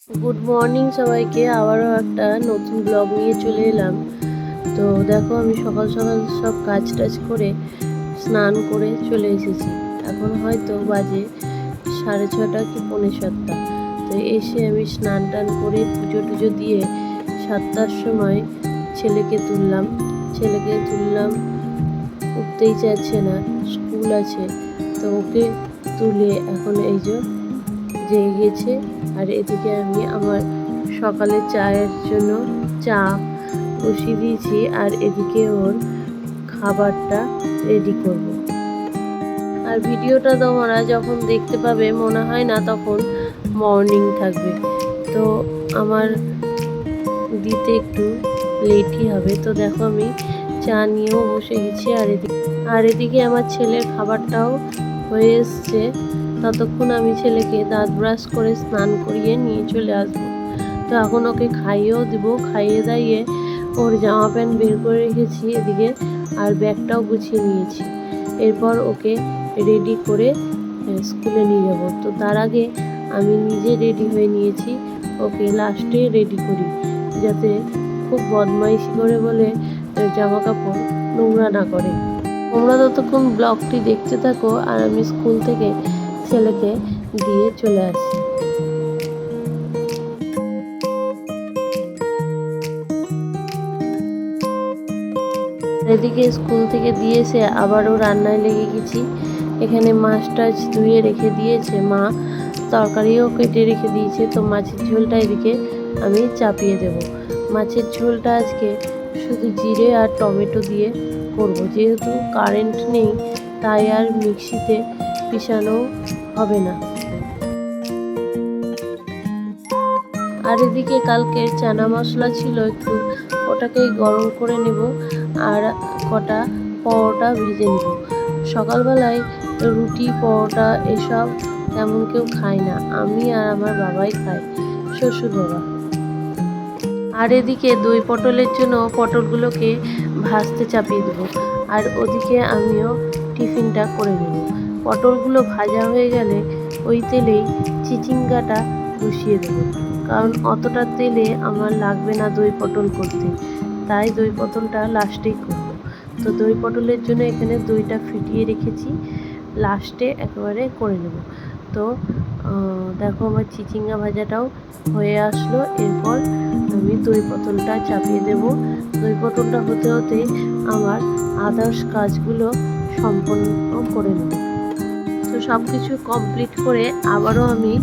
Good morning সবাইকে। আবারও একটা নতুন ব্লগ নিয়ে চলে এলাম। তো দেখো, আমি সকাল সকাল সব কাজ টাজ করে স্নান করে চলে এসেছি। এখন হয়তো বাজে 6:30 কি 6:45। তো এসে আমি স্নান টান করে পুজো টুজো দিয়ে 7টার সময় ছেলেকে তুললাম। উঠতেই চাচ্ছে না, স্কুল আছে। তো ওকে তুলে এখন এই যে জেগে গেছে। আর এদিকে আমি আমার সকালে চায়ের জন্য চা বসিয়ে দিয়েছি, আর এদিকে ওর খাবারটা রেডি করব। আর ভিডিওটা তোমরা যখন দেখতে পাবে মনে হয় না তখন মর্নিং থাকবে, তো আমার দিতে একটু লেটই হবে। তো দেখো, আমি চা নিয়েও বসে গেছি। আর এদিকে আমার ছেলের খাবারটাও হয়ে এসছে। ততক্ষণ আমি ছেলেকে দাঁত ব্রাশ করে স্নান করিয়ে নিয়ে চলে আসবো। তো এখন ওকে খাইয়েও দিব। খাইয়ে দাইয়ে ওর জামা প্যান্ট বের করে রেখেছি এদিকে, আর ব্যাগটাও গুছিয়ে নিয়েছি। এরপর ওকে রেডি করে স্কুলে নিয়ে যাব। তো তার আগে আমি নিজে রেডি হয়ে নিয়েছি, ওকে লাস্টে রেডি করি, যাতে খুব বদমাইশি করে বলে জামা কাপড় নোংরা না করে। তোমরা ততক্ষণ ব্লগটি দেখতে থাকো, আর আমি স্কুল থেকে ছেলেকে দিয়ে চলে আসি। এদিকে স্কুল থেকে দিয়ে এসে আবারও রান্নায় লেগে গেছি। এখানে মাছ টাছ ধুয়ে রেখে দিয়েছে মা, তরকারিও কেটে রেখে দিয়েছে। তো মাছের ঝোলটা এদিকে আমি চাপিয়ে দেব। মাছের ঝোলটা আজকে শুধু জিরে আর টমেটো দিয়ে করব, যেহেতু কারেন্ট নেই তাই আর মিক্সিতে পিষানো হবে না। আর এদিকে কালকের চানা মশলা ছিল একটু, ওটাকে গরম করে নেব আর কটা পরোটা ভেজে নেব। সকালবেলায় রুটি পরোটা এসব তেমন কেউ খায় না, আমি আর আমার বাবাই খাই, শ্বশুর বাবা। আর এদিকে দই পটলের জন্য পটলগুলোকে ভাজতে চাপিয়ে দেবো, আর ওদিকে আমিও টিফিনটা করে নেব। পটলগুলো ভাজা হয়ে গেলে ওই তেলেই চিচিঙ্গাটা বসিয়ে দেবো, কারণ অতটা তেলে আমার লাগবে না দই পটল করতে, তাই দই পটলটা লাস্টেই করব। তো দই পটলের জন্য এখানে দইটা ফিটিয়ে রেখেছি, লাস্টে একেবারে করে নেব। তো দেখো, আমার চিচিঙ্গা ভাজাটাও হয়ে আসলো। এরপর আমি দই পটলটা চাপিয়ে দেব। দই পটলটা হতে হতে আমার আদার্স কাজগুলো সম্পন্ন করে নেব। তো সব কিছু কমপ্লিট করে আবারও আমি